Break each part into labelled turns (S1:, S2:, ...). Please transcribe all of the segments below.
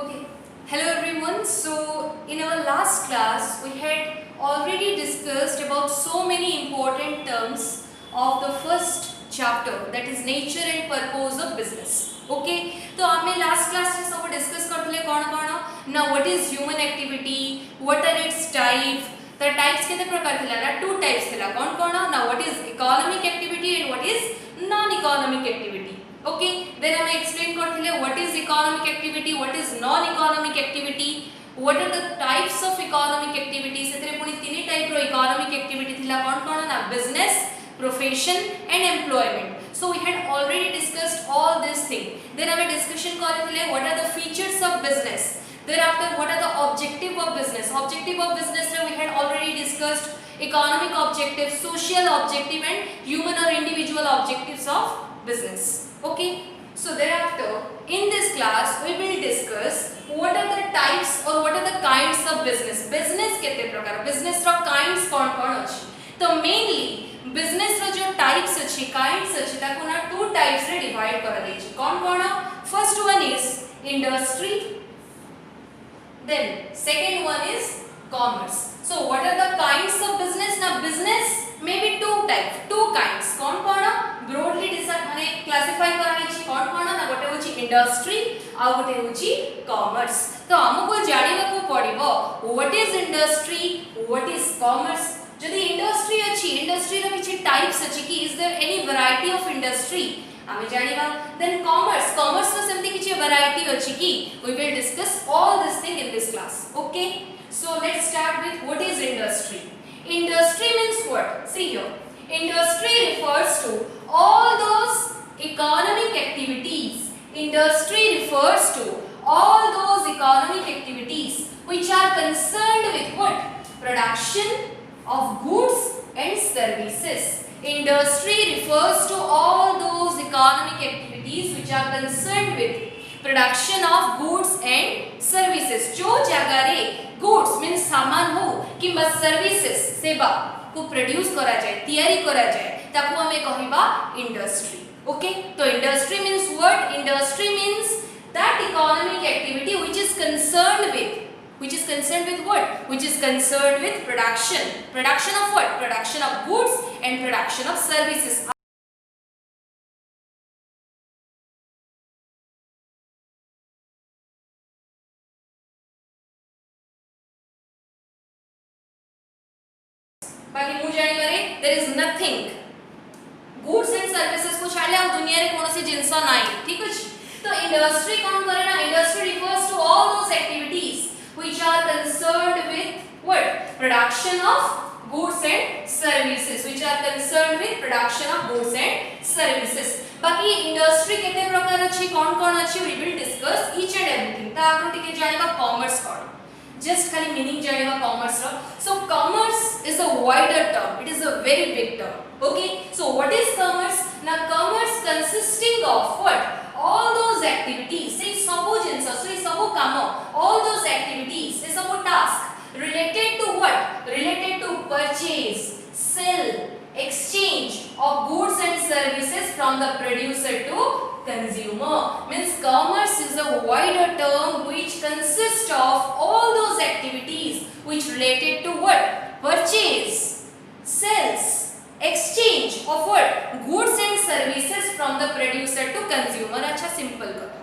S1: Okay, hello everyone. So in our last class we had already discussed about so many important terms of the first chapter, that is nature and purpose of business. Okay, तो आमे last class में सब discuss करते कौन कौन ना what is human activity, what are its types, the types कितने प्रकार थिला ना two types थिला कौन कौन ना what is economic activity and what is non-economic activity. Okay, then I explain करथिले what is economic activity, what is non-economic activity, what are the types of economic activities. सेतरे पुनी तीन टाइप रो economic activity थिला कौन ना business, profession and employment. So we had already discussed all these things. Then our discussion करथिले what are the features of business. Thereafter what are the objective of business. Objective of business we had already discussed economic objective, social objective and human or individual objectives of business. Okay, so thereafter in this class we will discuss what are the types or what are the kinds of business. Business केते प्रकार, business रो kinds कौन कौन अछि. तो mainly business रो जो types अछि, kinds अछि ताको ना two types रे divide करा देछि. कौन कौन? First one is industry, then second one is commerce. So what are the kinds of business? Now business may be two types, two kinds. कौन कौन? Broadly decide माने classify करानी छी कौन कौन ना गोटे होची industry आ गोटे होची commerce. तो हमको जानिबा को पड़िबो what is industry, what is commerce. जदि industry अछि, industry रो किछि types अछि कि is there any variety of industry आमे जानिबा. Then commerce, commerce रो सेमति किछि variety अछि कि we will discuss all this thing in this class. Okay, so let's start with what is industry. Industry means what? See here, industry refers to all those economic activities. Industry refers to all those economic activities which are concerned with what? Production of goods and services. Industry refers to all those economic activities which are concerned with production of goods and services. जो जगह रे goods means सामान हो कि बस services सेवा को produce करा जाए, तैयारी करा जाए, ताकू हमें कहिबा industry. Okay, तो industry means what? Industry means that economic activity which is concerned with what? Which is concerned with production. Production of what? Production of goods and production of services. बाकी मु जानि करे there is nothing goods and services को छाड़ले आ दुनिया रे कोनोसी जिंस नाही. ठीक अछि. तो इंडस्ट्री कोन करे ना, industry refers to all those activities which are concerned with what? Production of goods and services, which are concerned with production of goods and services. बाकी इंडस्ट्री केते प्रकार अछि, कोन अछि, we will discuss each and everything. ता आगु टिके जानिबा commerce कोन, just खाली मीनिंग जानिबा कॉमर्स रो. So commerce is a wider term, it is a very big term. Okay, so what is commerce? Now commerce consisting of what? All those activities, say सबो जिंस, say सबो काम, all those activities, say सबो task related to what? Related to purchase, sell, exchange of goods and services from the producer to consumer. Means commerce is a wider term which consists of all those activities which related to what? Purchase, sales, exchange of what? Goods and services from the producer to consumer. अच्छा simple कथा.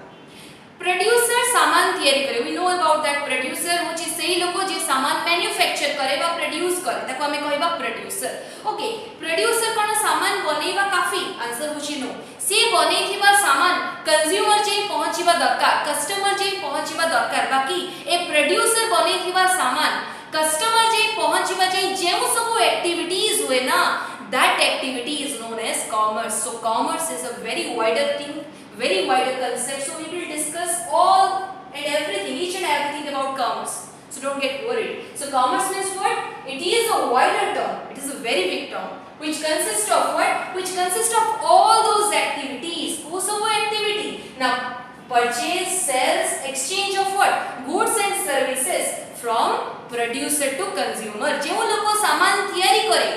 S1: Producer सामान तैयारी करे. We know about that producer which is सही लोगो जे सामान manufacture करे बा produce करे ताको हमें कहबा producer. Okay, producer कोन सामान बनेबा काफी? आंसर होची नो. से बनेथिबा सामान consumer जे पहुंचीबा दरकार, customer जे पहुंचीबा दरकार. बाकी ए producer बनेथिबा सामान customer जे पहुंचीबा जे जेउ सब activities हुए ना, that activity is known as commerce. So commerce is a very wider thing, very wider concept. So we will discuss all and everything, each and everything about commerce. So don't get worried. So commerce means what? It is a wider term. It is a very big term which consists of what? Which consists of all those activities. Also activity. Now purchase, sales, exchange of what? Goods and services from producer to consumer. जेउ लोको सामान तैयारी करे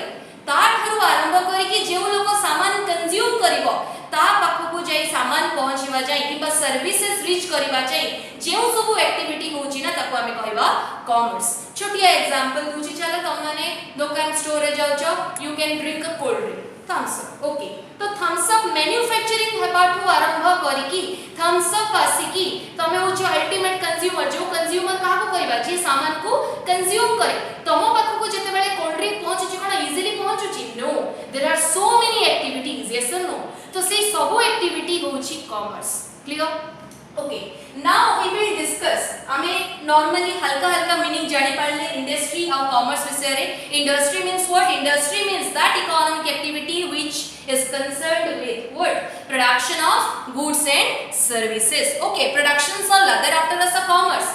S1: ताठरु आरंभ करी कि जेउ लोको सामान consume करिवो ता पाखकु जाई सामान पहुंचीबा जाय किबा सर्विसेज रीच करबा जाय जेउ सब एक्टिविटी होची ना ताको हमें कहबा कॉमर्स। छोटिया एग्जांपल दूची चला तुम माने दुकान स्टोर रे जाउ छो you can drink a cold drink Thums Up okay तो थम्स अप मैन्युफैक्चरिंग हेबाठू आरंभ करिकी थम्स अप आसीकी तमे हो जो अल्टीमेट कंज्यूमर जो कंज्यूमर काहा को कहबा जे सामान को कंज्यूम करे तमो पाखो को जते बेले कोल्ड ड्रिंक पहुंचुची कोन इजीली पहुंचुची no there are so many activities yes और नो तो से सब एक्टिविटी होची commerce clear okay now we will discuss हमें नॉर्मली हल्का हल्का मीनिंग जानि पाले इंडस्ट्री और कॉमर्स विषय रे industry means what industry means that economic activity which is concerned with what production of goods and services okay production sala thereafter as a commerce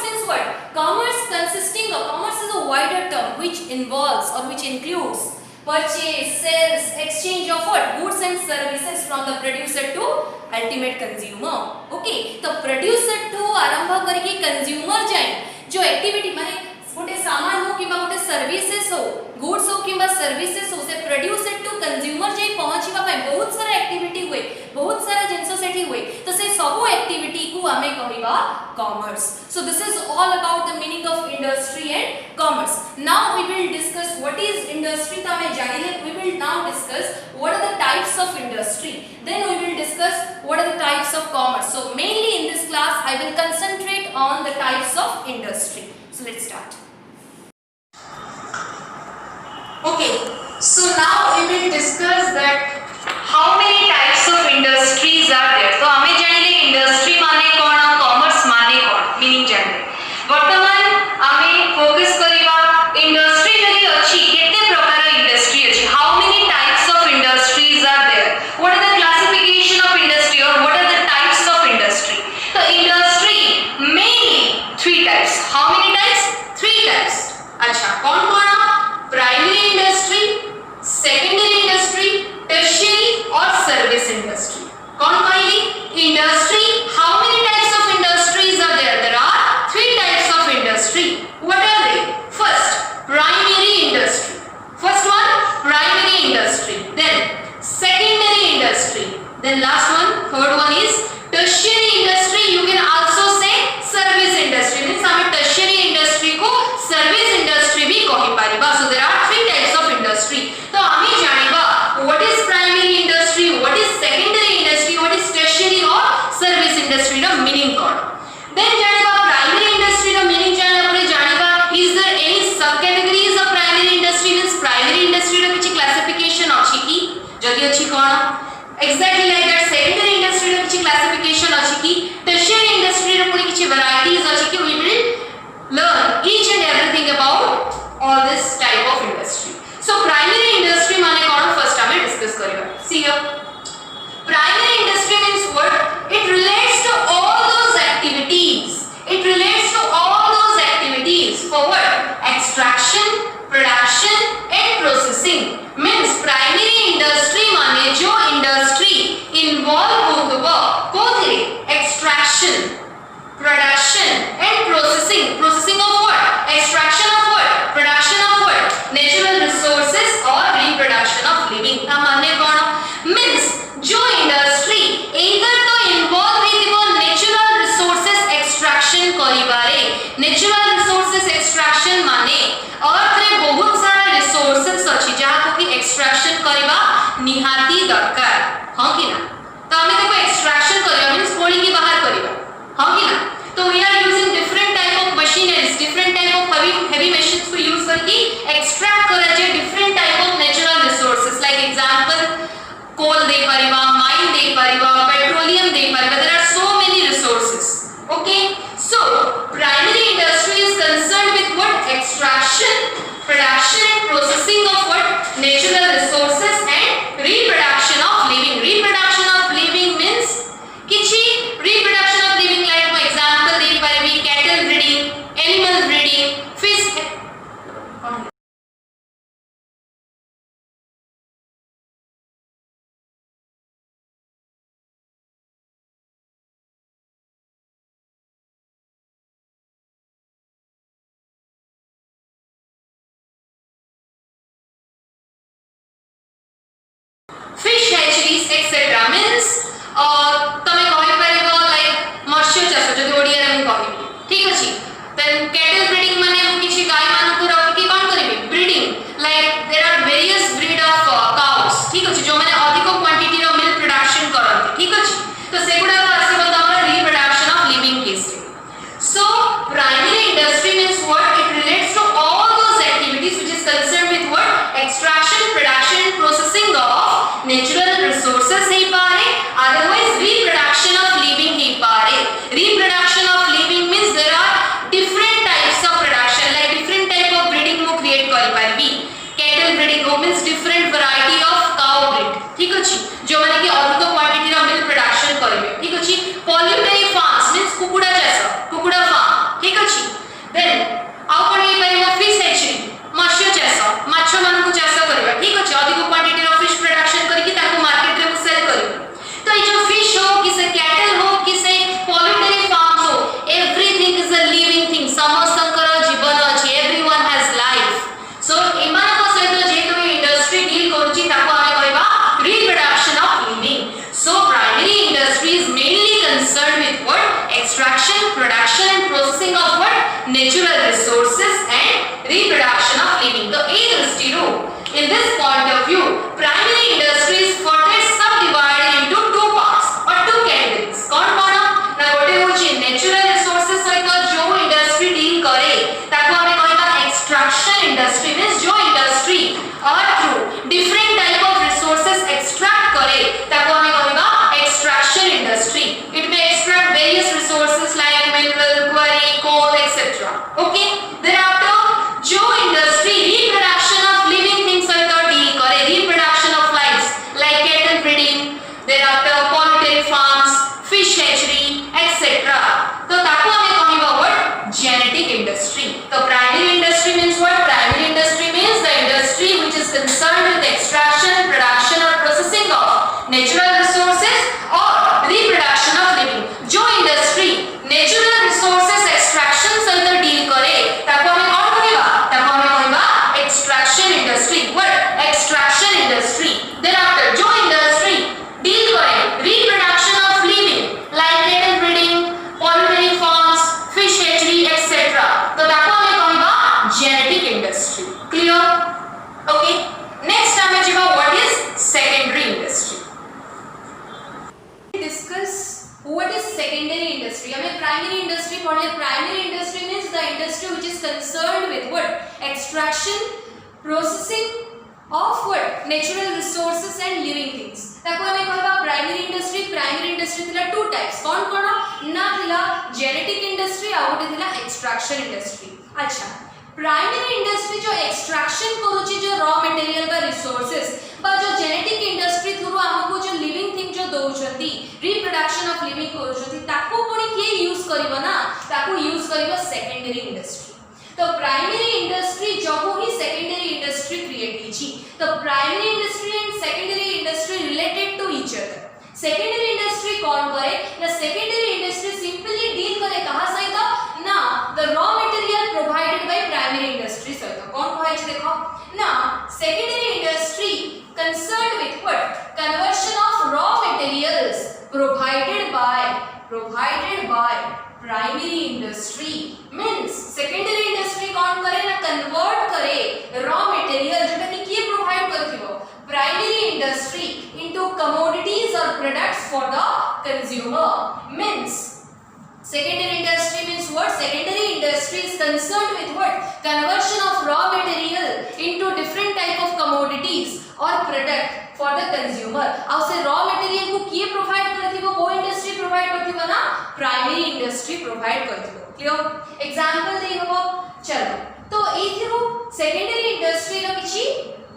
S1: means what commerce consisting of commerce is a wider term which involves or which includes purchase sales exchange of what goods and services from the producer to ultimate consumer okay तो producer to आरंभ करके consumer जाए जो activity माने गोटे सामान हो किबा गोटे सर्विसेज हो गुड्स हो किबा सर्विसेज हो से प्रोड्यूसर टू कंज्यूमर जे पहुंचीबा पय बहुत सारा एक्टिविटी हुए बहुत सारा जिंसो सेठी हुए तो से सब एक्टिविटी को हमें कहबा commerce so this is all about the meaning of industry and commerce now we will discuss what is industry तो हमें जानिले we will now discuss what are the types of industry then we will discuss what are the types of commerce so mainly in this class I will concentrate on the types of industry so let's start okay so now we will discuss that how many types of industries are there तो हमें जानिले industry माने कोन commerce माने कोन meaning जानिले वर्तमान हमें focus करिवा industry जदी अछि केते प्रकार इंडस्ट्री अछि how many types of industries are there what are the classification of industry or what are the types of industry तो industry mainly three types how many types three types अच्छा कौन कौन primary industry secondary industry tertiary और service industry कौन कहली industry how many types of industries are there are three types of industry what are they first primary industry first one primary industry then secondary industry then last one third one is tertiary industry you can also say service industry means हमें tertiary industry को service industry भी कहि पारिबा so there are three types of industry तो हमें जानिबा what is primary industry what is secondary industry what is tertiary और service industry रो मीनिंग कोन देन जानिबा प्राइमरी इंडस्ट्री रो मीनिंग जानला परे जानिबा is there any sub categories of primary industry means primary industry रो किछि क्लासिफिकेशन अछि की जदी अछि कोन exactly like that secondary industry रो किछि क्लासिफिकेशन अछि की टर्शियरी इंडस्ट्री रो पुरी किछि वैरायटीज अछि की we will learn each and everything about all this type of industry so primary industry mane kon first hame discuss kariba see here primary industry means what it relates to all those activities for what extraction production and processing means primary industry mane jo industry involve hotuba kothre extraction production and processing of what extraction of what production of what natural resources or reproduction of living ta mane kon means jo industry either to involve with natural resources extraction karibare natural resources extraction mane earth re bahut sara resources अछि जहा को कि extraction करिबा निहाती दरकार हां कि ना तो हमें देखो extraction करिया मींस कोली की बाहर करिबा हां कि ना तो we are using different type of machineries different type of heavy machines को यूज करके एक्सट्रैक्ट करा जाए different type of natural resources like example concerned with what? Extraction, production and processing of what? Natural resources and reproduction of living. तो ए दृष्टिରୁ in this point of view primary industry is further subdivided into two parts or two categories. कौन कौन ना गोटे होची natural resources सहित जो industry deal करे ताको हमें कहबा extraction industry means जो industry or through different type of resources extract करे ताको हमें कहबा extraction industry. It may extract various resources like mineral, quarry, coal, etc. Okay. Thereafter जो industry reproduction of living things सहित deal करे reproduction of lives like cattle breeding, thereafter poultry farms, fish hatchery, etc. तो ताको हमें कहबा what? Genetic industry. तो primary industry means what? Primary industry means the industry which is concerned with extraction, production or processing of natural resources or reproduction of living. जो industry natural resources extraction सहित deal करे ताको हमें कौन कहबा? ताको हमें कहबा extraction industry. What? Extraction industry. Thereafter जो industry deal करे reproduction of living like cattle breeding, poultry farms, fish hatchery, etc. तो ताको हमें कहबा genetic industry. Clear? Okay. Next हमें जीवा what is secondary industry. Discuss what is secondary industry. हमें primary industry पढ़ले. Primary industry means the industry which is concerned with what? Extraction, processing of what? Natural resources and living things. ताको हमें कहबा primary industry. Primary industry थिला two types. कौन कौन ना थिला genetic industry आ गोटे थिला extraction industry. अच्छा प्राइमरी इंडस्ट्री जो एक्सट्रैक्शन करूची जो रॉ मटेरियल बा रिसोर्सेस बा जो जेनेटिक इंडस्ट्री थ्रू हमको जो लिविंग थिंग जो दउछंती रिप्रोडक्शन ऑफ लिविंग करूछंती ताको पुणी के यूज करबो ना ताको यूज करबो सेकेंडरी इंडस्ट्री. तो प्राइमरी इंडस्ट्री जब ही सेकेंडरी इंडस्ट्री क्रिएट हीची तो primary industry and secondary industry related to each other. Secondary industry कौन करे ना सेकेंडरी इंडस्ट्री सिंपली डील करे कहा सहित ना the raw material provided by primary industry सहित. कौन कहै छै देखो ना secondary industry concerned with what? Conversion of raw materials provided by primary industry. Means secondary industry कौन करे ना कन्वर्ट करे रॉ मटेरियल जेटा कि के प्रोवाइड करथिबो primary industry into commodities or products for the consumer. Means secondary industry means what? Secondary industry is concerned with what? Conversion of raw material into different type of commodities or product for the consumer. अब से raw material को किए provide करथिबो वो industry provide करथिबो ना primary industry provide करथिबो. Clear? Example देबो चलो तो एथिरो secondary industry रो किछि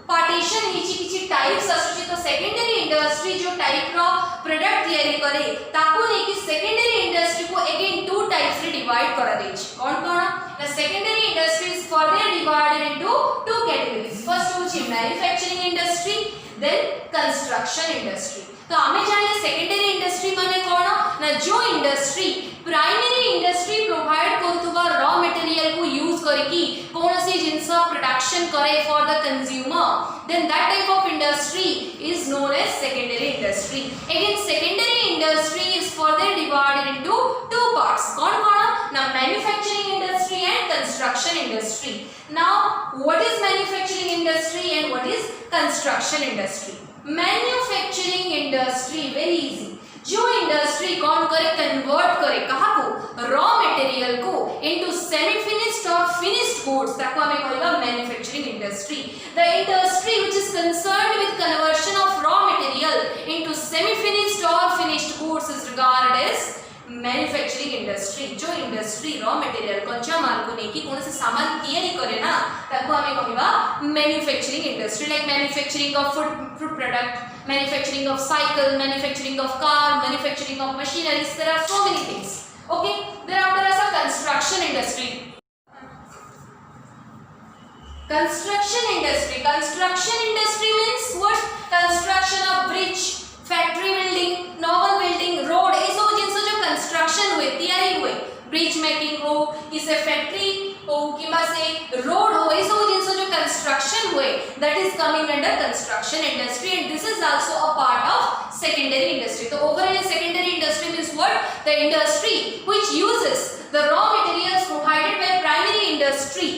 S1: पार्टीशन हिची टाइप्स आसुची. तो सेकेंडरी इंडस्ट्री जो टाइप रो प्रोडक्ट तयारी करे ताको नेकी सेकेंडरी इंडस्ट्री को अगेन टू टाइप्स रे डिवाइड करा देछि. कौन कौन the secondary industry is further divided into two categories. First होची manufacturing industry then construction industry. तो हमें जाने सेकेंडरी इंडस्ट्री माने कौन ना जो इंडस्ट्री प्राइमरी इंडस्ट्री प्रोवाइड करथुबा रॉ मटेरियल को यूज करकी कोनोसी जिंस प्रोडक्शन करे for the consumer then that type of industry is known as secondary industry. Again secondary industry is further divided into two parts. कौन कौन ना manufacturing industry and construction industry. Now what is manufacturing industry and what is construction industry? Manufacturing industry very easy. जो industry कौन करे convert करे कहा को raw material को इनटू सेमी फिनिश्ड और फिनिश्ड गुड्स ताको हमें कहबा manufacturing industry. The industry which is concerned with conversion of raw material into semi finished और finished goods is regarded as manufacturing industry. जो इंडस्ट्री रॉ मटेरियल कच्चा माल को नेकी कोन से सामान तैयारी करे ना ताको हमें कहबा manufacturing industry. Like manufacturing of food product, manufacturing of cycle, manufacturing of car, manufacturing of machineries. There are so many things. Okay. Thereafter is a construction industry. Construction industry. Construction industry means what? Construction of bridge, factory building, novel building, road. ये सब जिनसे जो construction हुए, तैयारी हुए, bridge making हो, किसे factory हो, किमा से road हो, ये सब जिनसे जो construction हुए, that is coming under construction industry, and this is also a part of secondary industry. So overall secondary industry means what? the industry which uses the raw materials provided by primary industry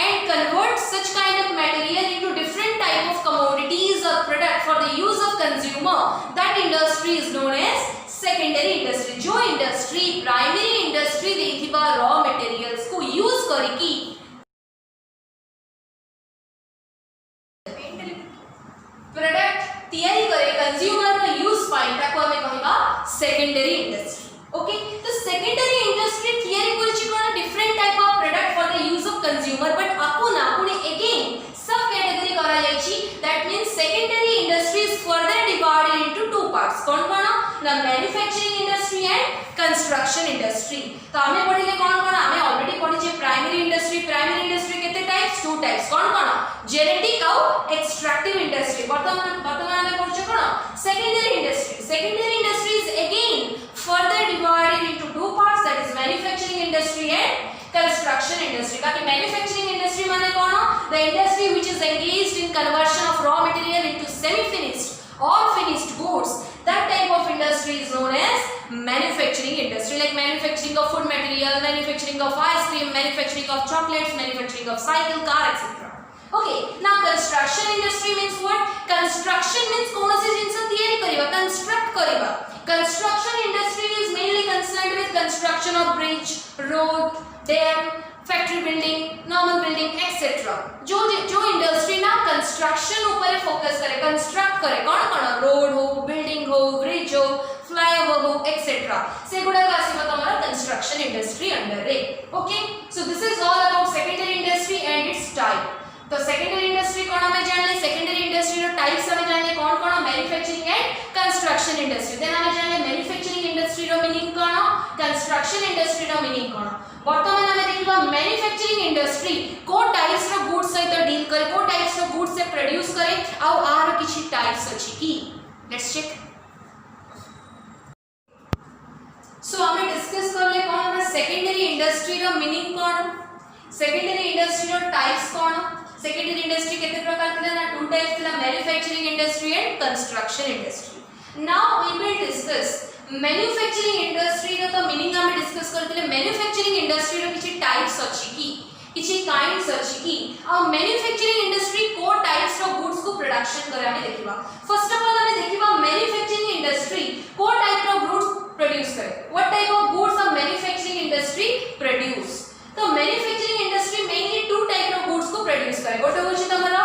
S1: and converts such kind of material into different type of commodities or product for the use of consumer, that industry is known as secondary industry. जो industry primary industry देथिबा raw materials को use करिकी product तैयारी करे consumer नो use पाई ताको हमें कहबा सेकेंडरी इंडस्ट्री. ओके, तो सेकेंडरी इंडस्ट्री तैयारी करछि कोन different type of product for the use of consumer, but आपुना पुणे अगेन सब कैटेगरी करा जायछि. That means secondary industry is further divided into two parts. कोन कोन ना manufacturing industry and construction industry. तो हमें पढिले कोन कोन हमें ऑलरेडी पढि जे प्राइमरी इंडस्ट्री केते टाइप्स, टू टाइप्स. कोन कोन जेनेटिक और एक्सट्रैक्टिव इंडस्ट्री. वर्तमान हमें पढछ कोन secondary industry. Secondary industry is again further divided into two parts, that is manufacturing industry and construction industry. बाकी manufacturing industry माने कौन? The industry which is engaged in conversion of raw material into semi-finished or finished goods. That type of industry is known as manufacturing industry, like manufacturing of food material, manufacturing of ice cream, manufacturing of chocolates, manufacturing of cycle, car, etc. Okay, now construction industry means what? Construction means कौनसी जिनिस तैयारी करिबा, construct करिबा. Construction industry is mainly concerned with construction of bridge, road, dam, factory building, normal building, etc. जो industry ना construction ऊपर focus करे, construct करे, कौन road हो, building हो, bridge हो, flyover हो, etc. से गुड़ा का आसिबा तमारा construction industry under रे. Okay, so this is all about secondary industry and its type. तो सेकेंडरी इंडस्ट्री कोन हमें जानले, सेकेंडरी इंडस्ट्री रो टाइप्स हमें जानले कोन कोन, manufacturing and construction industry. Then हमें जानले मैन्युफैक्चरिंग इंडस्ट्री रो मीनिंग कोन, कंस्ट्रक्शन इंडस्ट्री रो मीनिंग कोन. वर्तमान हमें देखिबा मैन्युफैक्चरिंग इंडस्ट्री को टाइप्स रो गुड्स सहित डील करे, को टाइप्स रो गुड्स से प्रोड्यूस करे आ आर किछि टाइप्स अछि की. Let's check. सो हमें डिस्कस करले कोन सेकेंडरी इंडस्ट्री रो मीनिंग कोन, सेकेंडरी इंडस्ट्री रो टाइप्स कोन. सेकेंडरी इंडस्ट्री कितने प्रकार थिला ना, टू टाइप्स थिला, manufacturing industry and construction industry. Now we will discuss manufacturing industry रो तो मीनिंग हम डिस्कस करथिले. मैन्युफैक्चरिंग इंडस्ट्री रो किछि टाइप्स अछि की, किछि काइंड्स अछि की, आ मैन्युफैक्चरिंग इंडस्ट्री को टाइप्स रो गुड्स को प्रोडक्शन करे हमें देखिबा. फर्स्ट ऑफ ऑल हमें देखिबा मैन्युफैक्चरिंग इंडस्ट्री को टाइप रो गुड्स प्रोड्यूस करे. What type of goods are manufacturing industry produce. तो manufacturing industry mainly two type of goods को प्रोड्यूस करे. गोटे होछि तमरा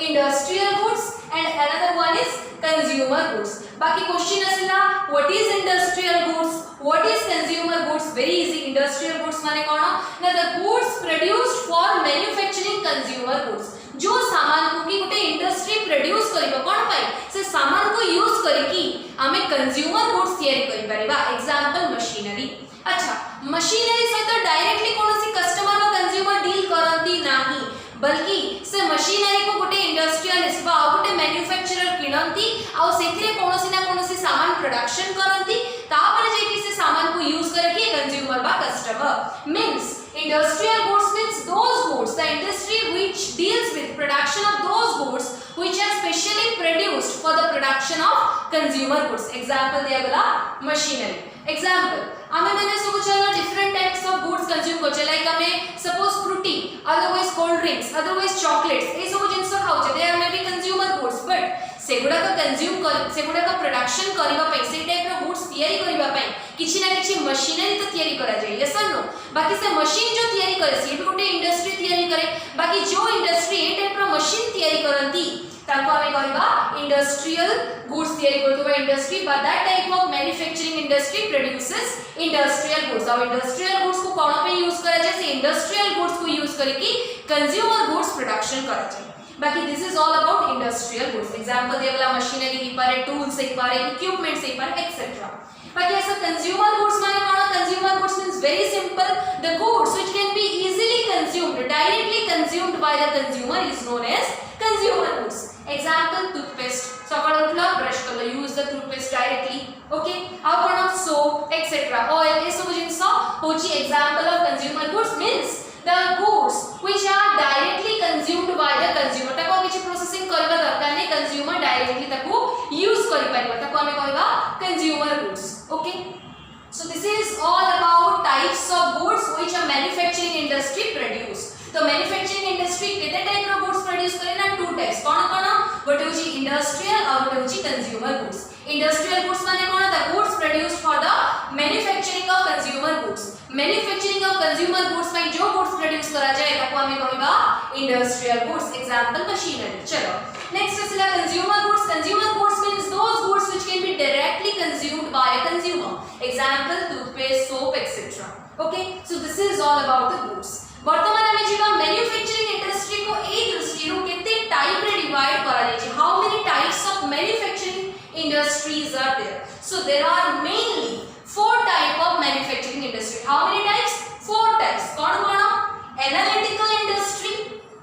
S1: industrial goods and another one is consumer goods. बाकी क्वेश्चन असला what is industrial goods, what is consumer goods. Very easy. Industrial goods माने कोन ना, the goods produced for manufacturing consumer goods. जो सामान को की गोटे इंडस्ट्री प्रोड्यूस करिबो कोन पाई, से सामान को यूज करिकी हमें कंज्यूमर गुड्स तैयारी करि परिबा. Example machinery. अच्छा, मशीनरी सहित डायरेक्टली कोनोसी कस्टमर और कंज्यूमर डील करंती नाही, बल्कि से मशीनरी को गोटे इंडस्ट्रियलिस्ट बा गोटे मैन्युफैक्चरर किनंती आ सेथिरे कोनोसी ना कोनोसी सामान प्रोडक्शन करंती, तापर जे कि से सामान को यूज करके कंज्यूमर बा customer. Means industrial goods means those goods, the industry which deals with production of those goods which are specially produced for the production of consumer goods. Example दिया गला machinery. Example हमें मैंने सब चला different types of goods consume को चला, like हमें suppose fruity, otherwise cold drinks, otherwise chocolates, ये सब जिनिस खाऊ छे, they are maybe consumer goods, but सेगुडा का कंज्यूम कर, सेगुडा का प्रोडक्शन करिबा पई, से टाइप रो गुड्स तयारी करिबा पई किछि ना किछि मशीनरी तो तयारी करा जाय. यस और नो. बाकी से मशीन जो तयारी करे से भी गोटे इंडस्ट्री तयारी करे. बाकी जो इंडस्ट्री ए टाइप रो मशीन तयारी करंती ताको हमें कहबा इंडस्ट्रियल गुड्स तयारी करतबा industry. But that type of manufacturing industry produces industrial goods. और इंडस्ट्रियल गुड्स को कोन पे यूज करा जाय, से इंडस्ट्रियल गुड्स को यूज करके कंज्यूमर गुड्स प्रोडक्शन करा जाय. बाकी this is all about industrial goods. Example देवला मशीनरी ही पारे, टूल्स ही पारे, इक्विपमेंट्स ही पारे, एक्सेट्रा. बाकी ऐसा कंज्यूमर गुड्स माने कोन, consumer goods means very simple, the goods which can be easily consumed, directly consumed by the consumer is known as consumer goods. Example toothpaste. सकाळ उठला ब्रश करलो, use the toothpaste directly. Okay, how कोन soap etcetera, oil, ए सब जिंस होची example of consumer goods. Means the goods which are directly consumed by the consumer. ताको किछि प्रोसेसिंग करबा दरकार नै, कंज्यूमर डायरेक्टली ताको यूज करि परिबा, ताको हमें कहबा consumer goods. Okay, so this is industrial और गोटे होची कंज्यूमर गुड्स इंडस्ट्रियल गुड्स माने कोन the goods produced for the manufacturing of consumer goods manufacturing of consumer goods में जो गुड्स प्रोड्यूस करा जाए ताको हमें कहबा इंडस्ट्रियल गुड्स एग्जांपल मशीनरी चलो नेक्स्ट असला consumer goods means those goods which can be directly consumed by a consumer example toothpaste soap etcetera okay so this is all about the goods वर्तमान में जीवा मैन्युफैक्चरिंग इंडस्ट्री को ए दृष्टि रो केते type रे divide करा जाय छै how many types of manufacturing industries are there so there are mainly four type of manufacturing industry how many types four types kon analytical industry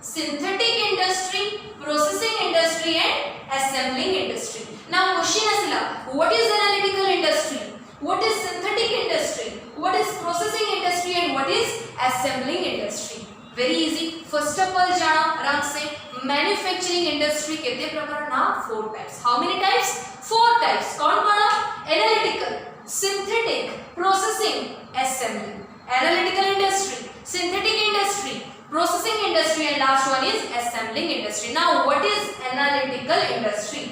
S1: synthetic industry processing industry and assembling industry now question asila what is analytical industry what is synthetic industry what is processing industry and what is assembling industry very easy first of all jana आराम से manufacturing industry केते प्रकार ना four types how many types four types कौन analytical synthetic processing assembling analytical industry synthetic industry processing industry and last one is assembling industry now what is analytical industry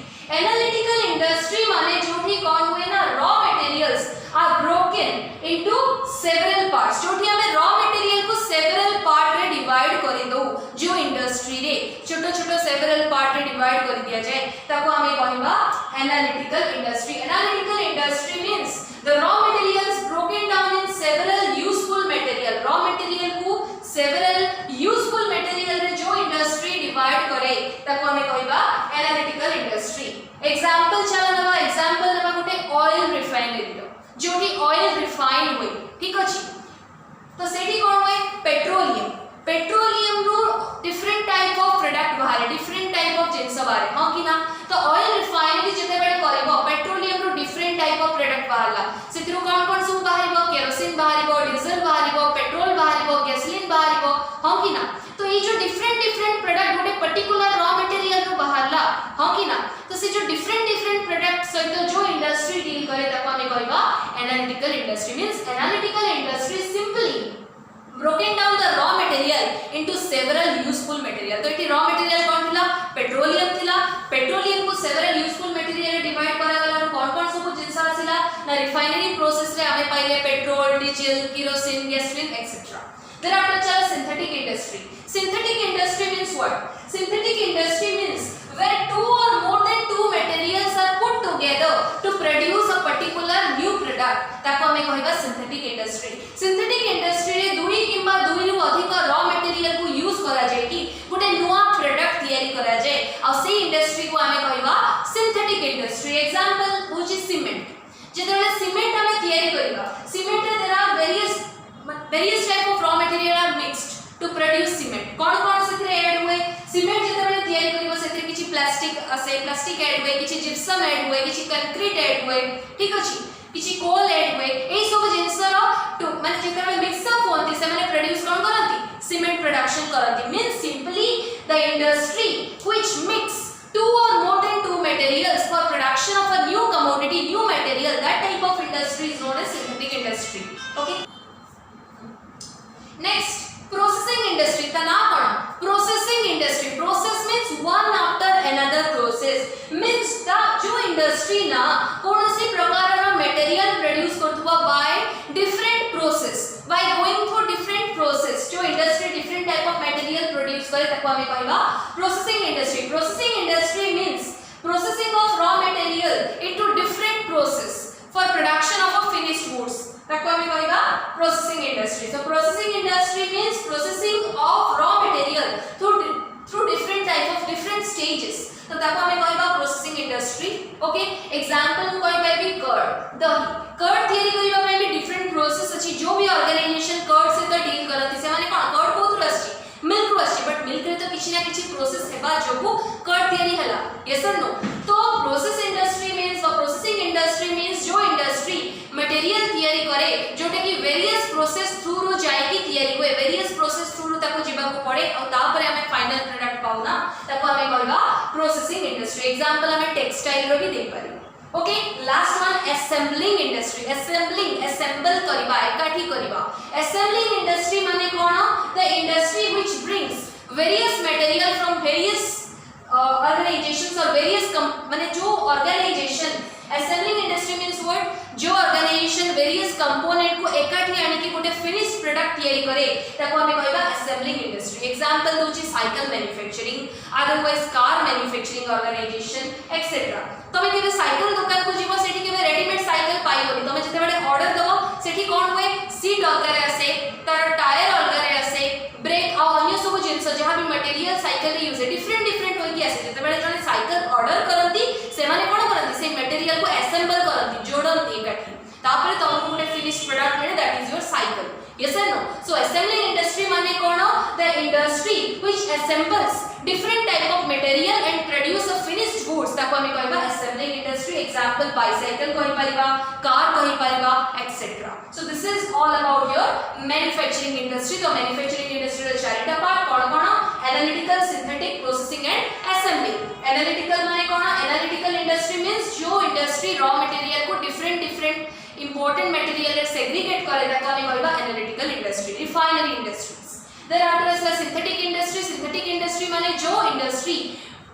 S1: माने जोठी कौन हुए ना raw materials are broken into several parts जोठी हमें raw material को several part रे divide करि दो जो इंडस्ट्री रे छोटो छोटो सेवरल पार्ट रे डिवाइड कर दिया जाए ताको हमें कहबा analytical industry means the raw materials broken down in several useful material raw material को सेवरल यूजफुल मटेरियल रे जो इंडस्ट्री डिवाइड करे ताको हमें कहबा एनालिटिकल इंडस्ट्री एग्जांपल चला नवा एग्जांपल नवा गोटे ऑयल रिफाइनरी जोटी ऑयल रिफाइन हुए ठीक अछि तो सेठी कोन हुए पेट्रोलियम रो डिफरेंट टाइप ऑफ प्रोडक्ट बाहर डिफरेंट टाइप ऑफ जिंस बाहर हां कि ना तो ऑयल रिफाइनरी जते बेले करबो पेट्रोलियम रो डिफरेंट टाइप ऑफ प्रोडक्ट बाहरला सेथिरो कोन सब बाहरबो केरोसिन बाहरबो डीजल बाहरबो पेट्रोल बाहरबो गैसोलीन बाहरबो हां कि ना तो ये जो डिफरेंट प्रोडक्ट गोटे पर्टिकुलर रॉ मटेरियल रो बाहरला हां कि ना तो से जो डिफरेंट प्रोडक्ट सहित जो इंडस्ट्री डील करे ताको हमें कहबा analytical industry means analytical industry simply broken down the raw material into several useful material तो एटी रॉ मटेरियल कोन थिला पेट्रोलियम को सेवरल यूजफुल मटेरियल डिवाइड करा गला कोन सब जिंस आसिला ना रिफाइनरी प्रोसेस रे हमें पाइले petrol diesel kerosene gasoline etcetera then after चला synthetic industry means what synthetic industry means where two or more than two materials are put together to produce a particular new product ताको हमें कहबा synthetic industry रे दुई किंबा दुई रु अधिक रॉ मटेरियल को यूज करा जाय कि गोटे नुवा प्रोडक्ट तयारी करा जाय आ से इंडस्ट्री को हमें कहबा सिंथेटिक इंडस्ट्री एग्जांपल होची सीमेंट जेतले सीमेंट हमें तयारी करबा सीमेंट रे there are various type of raw material are mixed to produce cement कोन से ऐड हुए सीमेंट जेतले तयारी करबो सेते किछि प्लास्टिक ऐड हुए किछि जिप्सम ऐड हुए किछि कंक्रीट ऐड हुए ठीक अछि किछि कोल ऐड हुए ए सब जिंसर टू माने जेतले मिक्स अप होंती से माने प्रोड्यूस कोन करंती सीमेंट प्रोडक्शन करंती means simply the industry which mix two or more than two materials for production of a new commodity new material that type of industry is known as synthetic industry okay next processing industry तना कोन processing industry process means one after another process means ता जो industry ना कोनसी प्रकार रा material produce करतबा by different process by going through different process जो industry different type of material produce करे ताको हमें कहबा processing industry means processing of raw material into different process for production of a finished goods ताको हमें कहबा processing industry so processing industry means processing of raw material through different type of different stages तो ताको हमें कहबा processing industry okay example को कहबा भी कर्ड तयारी करिबा पे भी डिफरेंट प्रोसेस अछि जो भी ऑर्गेनाइजेशन कर्ड से तो डील करत से माने कोन कर्ड को तुरस्ती मिल्क रस्ती बट मिल्क रे तो किछि ना किछि प्रोसेस हेबा जो को कर्ड तयारी हला यस और नो तो प्रोसेस इंडस्ट्री मींस और प्रोसेसिंग इंडस्ट्री मींस जो इंडस्ट्री मटेरियल तयारी करे जोटा कि वेरियस प्रोसेस थ्रू रो जाय कि तयारी होए वेरियस प्रोसेस थ्रू रो ताको जिबा को पड़े और तापरे हमें फाइनल प्रोडक्ट पाउ ना ताको हमें कहबा प्रोसेसिंग इंडस्ट्री एग्जांपल हमें टेक्सटाइल रो भी दे पारी okay last one assembling industry assemble करबा एकाठी करबा असेंबलिंग इंडस्ट्री माने कोन the industry which brings various material from various organizations or various माने जो organization assembling industry means what जो organization various component को एकाठी आनी कि गोटे finished product तैयारी करे ताको हमें कहबा assembling industry example दोची cycle manufacturing otherwise car manufacturing organization etc तमे केबे साइकिल दुकान को जीवो सेठी केबे रेडीमेड साइकिल पाइबोनी तमे जते बेले ऑर्डर दबो सेठी कोन होए सीट अलग आसे तार टायर अलग आसे ब्रेक आ अन्य सब जिंस जहां भी मटेरियल साइकिल यूज है डिफरेंट होई कि आसे जते बेले जने साइकिल ऑर्डर करंती से माने कोन करंती से मटेरियल को असेंबल करंती जोड़ंती एकाठी तापरे तमको गोटे फिनिश्ड प्रोडक्ट मिले that is your cycle yes or no so assembling industry mane kono the industry which assembles different type of material and produce a finished goods ताको हमें कहबा assembling industry example bicycle कहि परिबा car कहि परिबा etc so this is all about your manufacturing industry तो manufacturing industry रो चारिटा part cone cone analytical synthetic processing and assembly analytical माने कोन analytical industry means जो industry raw material को different important material रे segregate करे ताको हमें कहबा analytical industry refinery industries thereafter is the synthetic industry माने जो industry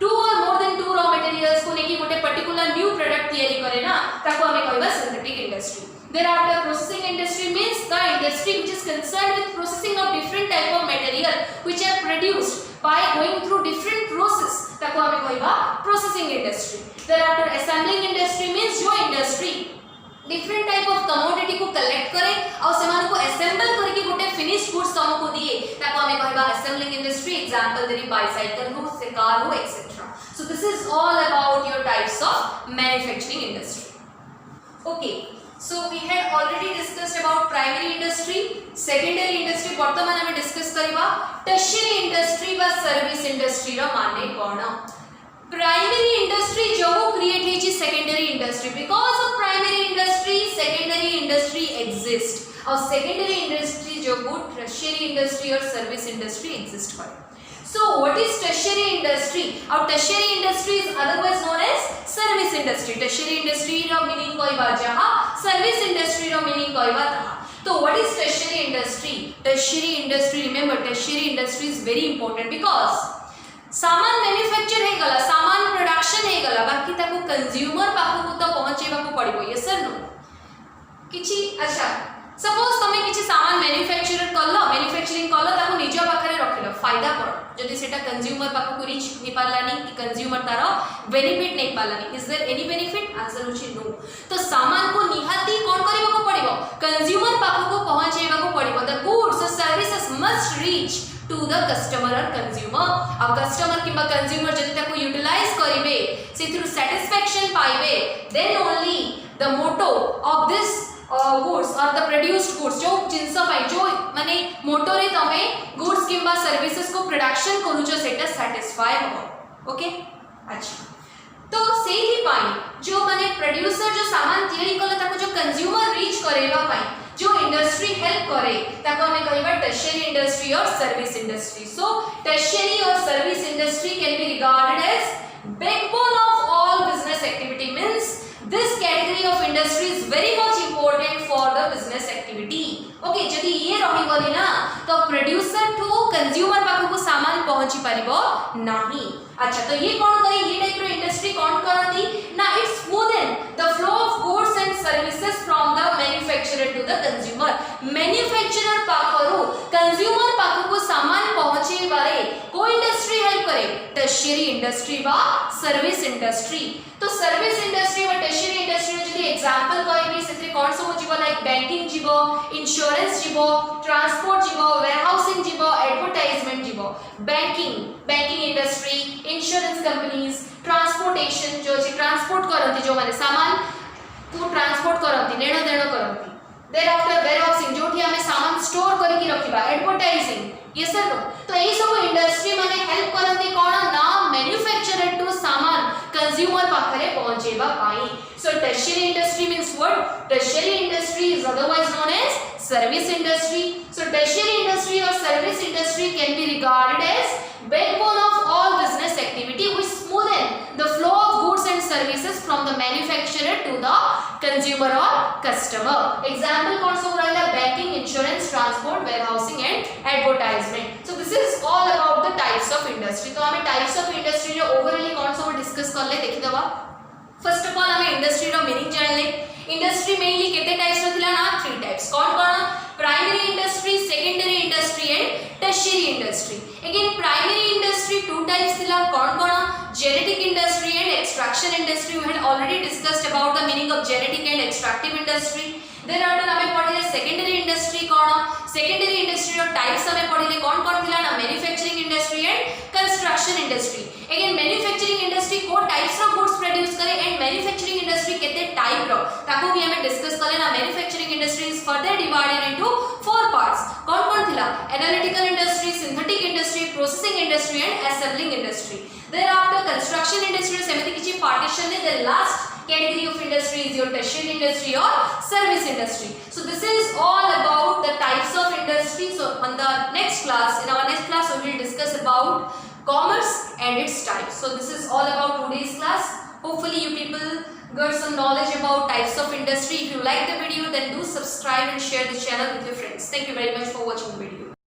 S1: two or more than two raw materials को लेके गोटे particular new product तैयारी करे ना ताको हमें कहबा synthetic industry thereafter processing industry means the industry which is concerned with processing of different type of material which are produced by going through different process ताको हमें कहबा processing industry thereafter assembling industry means जो industry different type of commodity को collect करे और सेमान को assemble करके गोटे फिनिश्ड गुड्स हमको दिए ताको हमें कहबा असेंबलिंग इंडस्ट्री एग्जांपल देरी बाइसाइकिल हो से कार हो etcetera so this is all about your types of manufacturing industry okay so we had already discussed about primary industry secondary industry वर्तमान हम डिस्कस करबा टर्शियरी इंडस्ट्री व सर्विस इंडस्ट्री रो माने कोन प्राइमरी इंडस्ट्री जो क्रिएट हेची secondary industry because of primary industry secondary industry exist और सेकेंडरी इंडस्ट्री जो टर्शियरी इंडस्ट्री और सर्विस इंडस्ट्री एग्जिस्ट करे so what is tertiary industry और tertiary industry is otherwise known as service industry tertiary industry रो meaning कहबा जहां service industry रो meaning कहबा तहा तो what is tertiary industry remember tertiary industry is very important because सामान मैन्युफैक्चर हे गला सामान प्रोडक्शन हे गला बाकी ताको कंज्यूमर पाखो को तो पहुंचेबा को पड़िबो यस सर नो किछि अच्छा सपोज तमे किछि सामान मैन्युफैक्चरिंग कलो ताको निज पाखरे रखिलो फायदा कर जदि सेटा कंज्यूमर पाखो को रीच नि पालानी कि कंज्यूमर तारो बेनिफिट नै पालानी is there any benefit answer होछि नो तो सामान को निहाती कोन करबा को पड़िबो कंज्यूमर पाखो को पहुंचेबा को पड़िबो द गुड्स और services must reach to the customer or consumer अब customer किबा consumer जदि ताको यूटिलाइज करिवे सेथरु satisfaction पाइबे then only the motto of this goods or the produced goods जो जिंस पाइ जो माने मोटो रे तमे goods किबा सर्विसेज को प्रोडक्शन करूचो सेटा satisfy हो ओके अच्छा तो सेही पाइ जो माने प्रोड्यूसर जो सामान तैयारी कला ताको जो कंज्यूमर रीच करेबा पाइ जो इंडस्ट्री हेल्प करे ताको हमें कहबा टर्शियरी इंडस्ट्री और सर्विस इंडस्ट्री सो टर्शियरी और service industry can be regarded as backbone of all business activity means this category of industry is very much important for the business activity okay जदी ये रही गली ना तो producer to consumer पाखो को सामान पहुंची परिबो नाही अच्छा तो ये कोन करे ये टाइप रो इंडस्ट्री कोन करती ना it smoothen the flow of goods and services from the manufacturer to the consumer manufacturer पाखरो कंज्यूमर पाखो को सामान पहुंचे बारे को इंडस्ट्री हेल्प करे टर्शियरी इंडस्ट्री बा सर्विस इंडस्ट्री तो सर्विस इंडस्ट्री व टर्शियरी इंडस्ट्री जदी एग्जांपल कहबी सेते कोन सब जीवो लाइक बैंकिंग जीवो इंश्योरेंस जीवो ट्रांसपोर्ट जीवो वेयरहाउसिंग जीवो एडवर्टाइजमेंट जीवो banking industry insurance companies transportation जो जे ट्रांसपोर्ट करंती जो माने सामान को ट्रांसपोर्ट करंती लेणो देणो करंती देयर आफ्टर वेयरहाउसिंग जोठी हमें सामान स्टोर करके रखिबा एडवर्टाइजिंग यस सर नो तो ए सब इंडस्ट्री माने हेल्प करंती कोन ना मैन्युफैक्चरर टू सामान कंज्यूमर पाखरे पहुंचेबा पाई so tertiary industry means what tertiary industry is otherwise known as service industry so tertiary industry और service industry can be regarded as backbone of all business activity which smoothen the flow of goods and services from the manufacturer to the consumer or customer example कौन सा रहिला banking insurance transport warehousing and advertisement so this is all about the type types of industry. तो हमें types of industry रे ओवरऑली कौन सब discuss करले देखि दबा। फर्स्ट ऑफ ऑल हमें इंडस्ट्री रो मीनिंग जानले। इंडस्ट्री मेनली केते टाइप्स रो थिला ना 3 टाइप्स। कौन कौन? Primary industry, secondary industry and tertiary industry. Again primary industry 2 types थिला। कौन कौन? Genetic industry and extraction industry. We had already discussed about the meaning of genetic and extractive industry. Then after हमें पढ़िले secondary industry कौन? Secondary industry रो types हमें पढ़िले कौन कौन थिला ना manufacturing industry and construction industry. Again manufacturing industry को टाइप्स ऑफ गुड्स प्रोड्यूस करे एंड मैन्युफैक्चरिंग इंडस्ट्री केते टाइप रो ताको भी हमें डिस्कस करले ना। Manufacturing industry is further divided into 4 parts. कौन कौन थिला? Analytical industry, synthetic industry, processing industry and assembling industry. Then after construction industry सेमिति किछि पार्टीशन ने the last category of industry is your tertiary industry or service industry. So this is all about the types of industry. So on the next class, in our next class, we will discuss about commerce and its types. So this is all about today's class. Hopefully you people got some knowledge about types of industry. If you like the video, then do subscribe and share the channel with your friends. Thank you very much for watching the video.